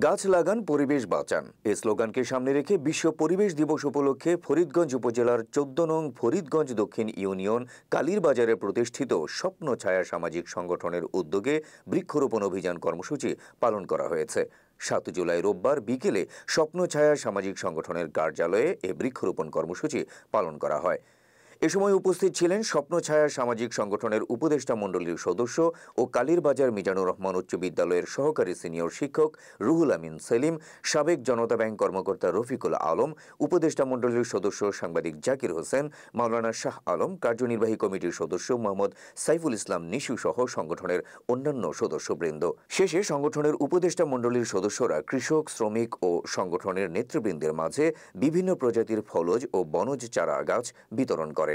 গাছ লাগান পরিবেশ বাঁচান এই স্লোগানকে সামনে রেখে বিশ্ব পরিবেশ দিবস উপলক্ষে ফরিদগঞ্জ উপজেলার ১৪ নং ফরিদগঞ্জ দক্ষিণ ইউনিয়ন কালীরবাজারে প্রতিষ্ঠিত স্বপ্ন ছায়া সামাজিক সংগঠনের উদ্যোগে বৃক্ষরোপণ অভিযান কর্মসূচি পালন করা হয়েছে। ৭ জুলাই রোববার বিকেলে স্বপ্ন ছায়া সামাজিক সংগঠনের কার্যালয়ে এ বৃক্ষরোপণ কর্মসূচি পালন করা হয়। এ সময় উপস্থিত ছিলেন স্বপ্ন ছায়া সামাজিক সংগঠনের উপদেষ্টা মণ্ডলীর সদস্য ও কালীরবাজার মিজানুর রহমান উচ্চ বিদ্যালয়ের সহকারী সিনিয়র শিক্ষক রুহুল আমিন সেলিম, সাবেক জনতা ব্যাংক কর্মকর্তা রফিকুল আলম, উপদেষ্টা মণ্ডলীর সদস্য সাংবাদিক জাকির হোসেন, মাওলানা শাহ আলম, কার্যনির্বাহী কমিটির সদস্য মোহাম্মদ সাইফুল ইসলাম নিশু সহ সংগঠনের অন্যান্য সদস্যবৃন্দ। শেষে সংগঠনের উপদেষ্টা মণ্ডলীর সদস্যরা কৃষক, শ্রমিক ও সংগঠনের নেতৃবৃন্দের মাঝে বিভিন্ন প্রজাতির ফলজ ও বনজ চারা গাছ বিতরণ করেন।